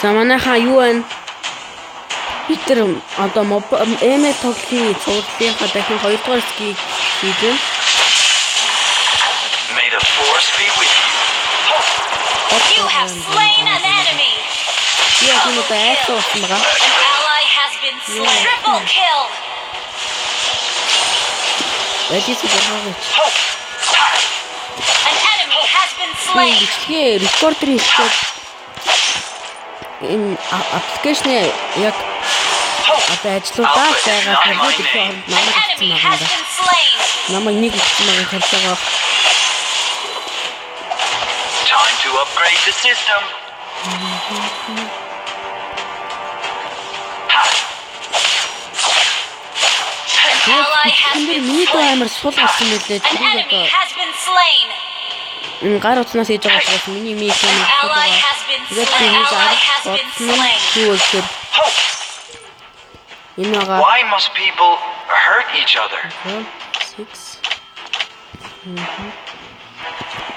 За манайхаа юу байна? Бид тэр одоо эмэ тоглохын цуурлынхаа дахин 2 дугаар скийг хийлээ. May the force be with you. You have slain an enemy. Яа гэнэ байсан байгаа. An ally has been slain. Triple kill. Эдис гэрхээ. An enemy has been slain. Тэгээ рекордер хийлээ. Энэ аппликейшн яг одоо ажиллаулаад байгаа хэрэг тэгэхээр намайг Enemy has been slain. намайг нэг ихсэн байгаа харж байгаа. Time to upgrade the system. An ally has been Миний доо slain. амар сул болсон мөлий. An Тэр enemy одоо has been slain. гар утснаас хийж байгаа учраас миний мийг An ally has been тэгээд slain. миний Ally has been slain. юу гэхээр энэ байгаа Why must people hurt each other? 6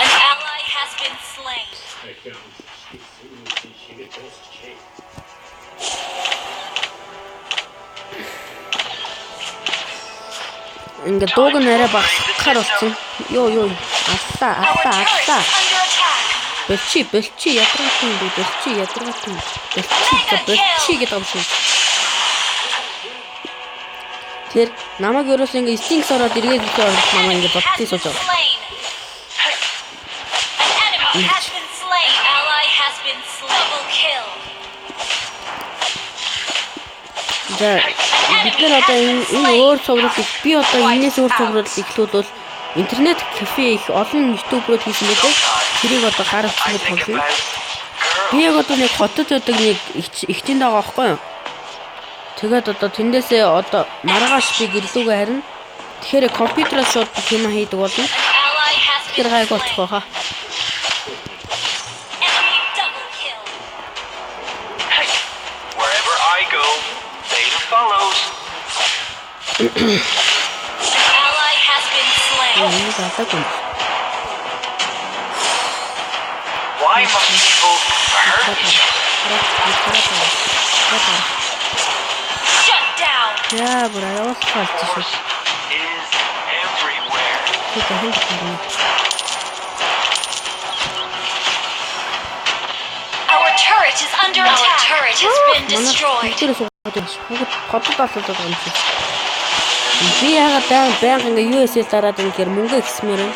An ally has been slain. ингээд дууг нь арай багсахаар болсон. Йоо. Аллаа. Our turret is under attack. Бэлчи ядаргатай юм бэлчи гэдэг юм шиг. Тэр намайг ерөөс ингээд стинкс ороод эргээд ирэхээр намайг ингээд бодлоо сууж байгаа. Slain. An enemy has been slain. Ally has been slain. Double kill. За бид нар одоо энэ өөр цуврал би одоо энэс өөр цуврал ихлүүлвэл интернет кафе их олон ютуберүүд хийсэн байдаг. Тэрийг одоо гар утсаар Think тоглоно. about Би яг одоо нэг хотод байдаг нэг ихтинд байгаа байхгүй юу? Тэгээд одоо тэндээсээ одоо маргааш би гэрлүүгээ харна. Тэгэхээр компьютероос шууд хэмээ хийдэг болно. An ally has Тэр been гайг slain. болчих واخа. Enemy double kill. wherever I go, Beta follows. An ally has been slain. Энэ гадаг юм. Why must people hurt each other? Shut down. Яа, бүр явуулах болж Force шүү. is everywhere. Тэт хэл. Our turret is under attack. Our turret has been destroyed. Тэр суугаад хотод асуулт байгаа юм шиг. Би яагаад байнга ингээ USL дараад ингээд мөнгө ихсмээр юм.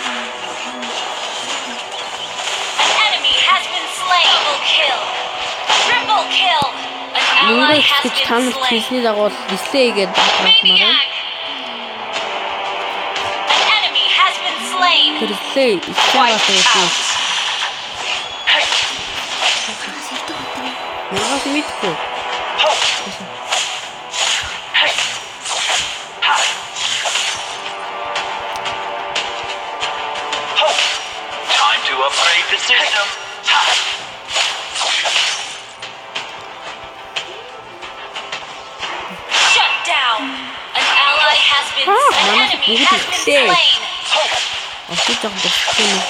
An enemy has been slain. Double kill. Triple kill. An Мөнгө ally has ихсэж been танах slain. хийсний дагуу дислей гэдэг батрахмаар. Maniac. An enemy has been slain. Тэр дислей ихсэж Wipe байгаа юм. out. Маргааш мэдгүй. Time to upgrade the system. Shut down. An ally has been Ah, An mana enemy bugut has been gitti. slain. Асууж байгаа гэсэн юм.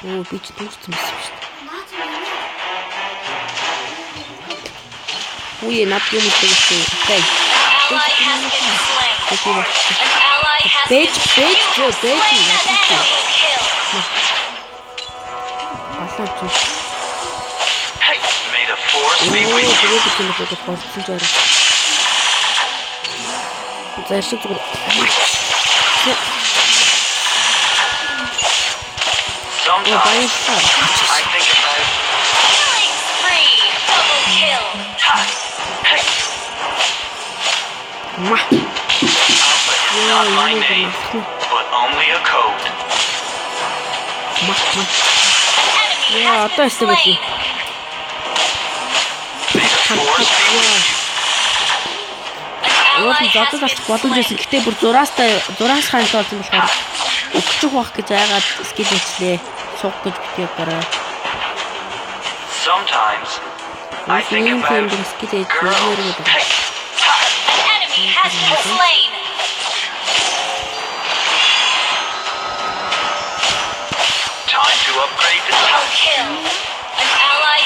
Оо би ч дүүцсэн байсан шүү дээ. Үе над юм гэсэн. Окей. An ally has been slain. Окей. An ally has Бэж, been slain. бэж, You have бэж, slain an бэж. enemy. Kill. Басаа чи. May the force be Оо with you. тэгээд тийм л бодож болсон жаа. За шиг зүгээр. Sometimes I think about Killing spree. Double kill. Alpha is not my name, but only a code. An enemy Yeah, has been that's the way. slain. May the force be with you. An Уул ally нь has зодод been авчих боломж байсан. slain. Гэтэ бүр зураас хант болсон болохоор өгчих байх гэж айгаад скил хийлээ. Суух гэж битээ дараа. Sometimes I think Ийм about юм скил хийж girls. өөрөө An enemy has been slain. Time to upgrade the Double kill. An ally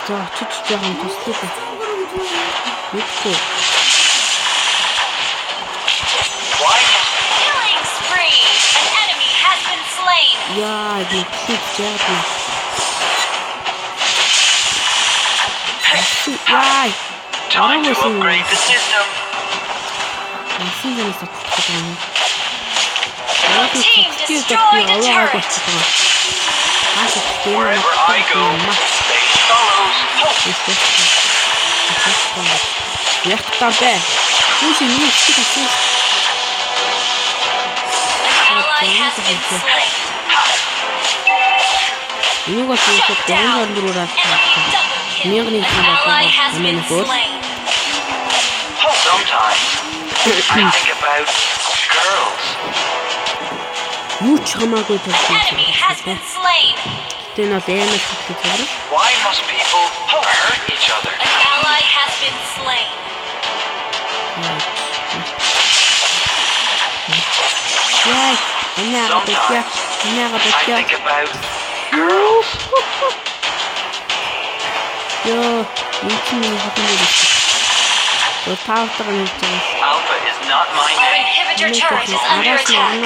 За очиж жоохон туслах. Мэдгүй. Why Killing spree! An enemy has been slain! Яа, мэдгүй яа. Яа. time to upgrade the system? Асинзэнээс татдаг юм. Your team destroyed a turret! Wherever I go, space follows. Яг таа. Үгүй миний ихтэй тассан. An ally has been slain! Энийг бол Shut down! дөрөөр Enemy double kill! Мягний An ally has been slain! Sometimes I think about girls. юу ч хамаагүй Enemy has been slain! Тэ нөө аймаг хэлэх юм. Why must people hurt each other? An ally has been slain! Яа, энэга битгий. Энэга I битгий. think about girls. Ёо, энэ хатан дээр. Оо таавтаг нэг зүйл. Alpha is not my Our name. inhibitor turret is under attack!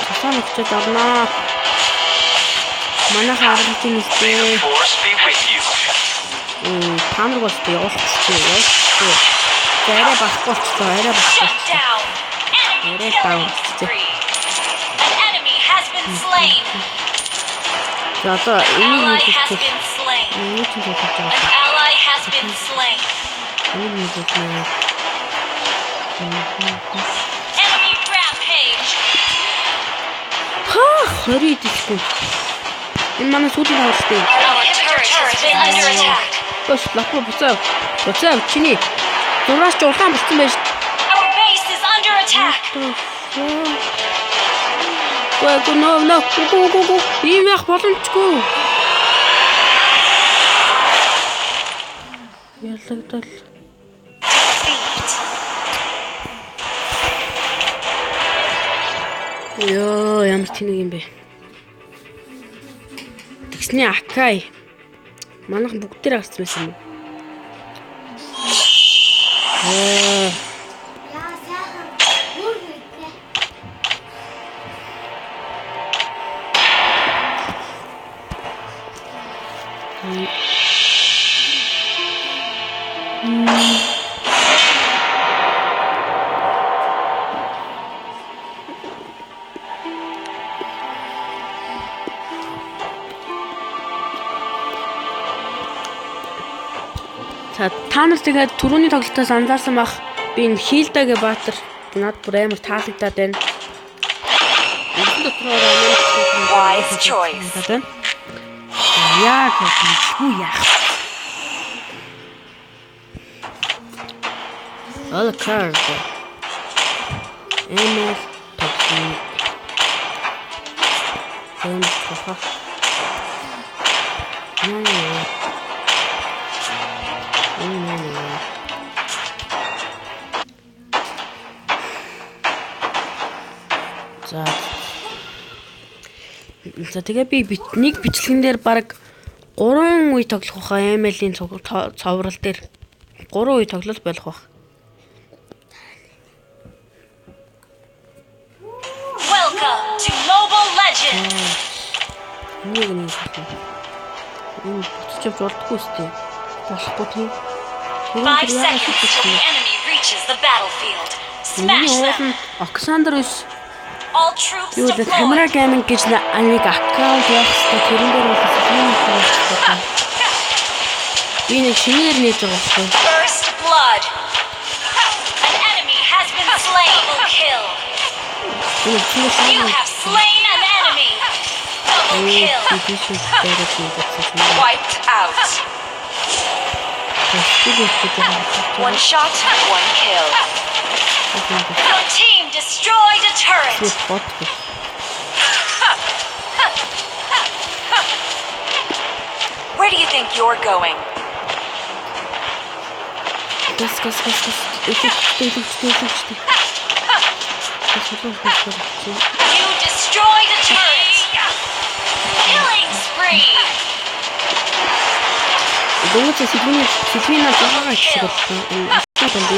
Тасаа нөхцөд орноо. Манай харалтын May the нэстэй. force be with you. Таныг бол явуулчихсан. Арай багхгүй болчихлоо. Арай багхгүй. Shut down! Enemy Array down. killing spree! An enemy has been slain! За одоо An энийг ally нэг has хэлчих. been slain! Юу ч хэлж An байгаа. ally has been slain! Энийг нэг хэлээ. Enemy rampage! Хаа, 20 дихгүй. Энэ манай сүүлийн хавцтай. Our inhibitor turret has been under attack! Гош лапо буцаа. Буцаа чиний. Зураач ч улаан болсон байж. Our base is under attack! Гоо нөө. Ийм яг боломжгүй. Ялагдал. Defeat! Ёо, ямар тэнэг юм бэ? Тэгсний Акай. Манайх бүгд дээр гарсан байсан юм. Та нар тэгээд түрүүний тоглолтоос анзаарсан бах би энэ Хилдагийн баатар над бүр амар таалагдаад байна. Wise choice. Яа гэвэл яах. All card. Эмэл тогтсон. Эм тохо. За тэгээ би нэг бичлэгэн дээр баг 3 үе тоглох баха ML-ийн цоврал дээр 3 үе тоглол болох бах. Welcome to Mobile Legends! Нэг нэг хэлээ. Энэ буцаж болдгоо өстэй. Болохгүй тийм. 5 seconds till the enemy reaches the battlefield. Smash them! Оксандр ус All troops юу л камера deployed! гейминг гэж нэг аккаунт явах хэрэгтэй. Тэрэн дээр бол юм хэрэгтэй. Би нэг шинээр нээж байгаа байхгүй. First blood! An enemy has been slain! Double kill! You have slain an enemy! Double kill! Wiped out! One shot, one kill. Your team destroyed a turret! Where do you think you're going? You destroyed a turret! Killing spree! Дөнгөж сэтгэлний сэтгэлийн над байгаа гэж байна.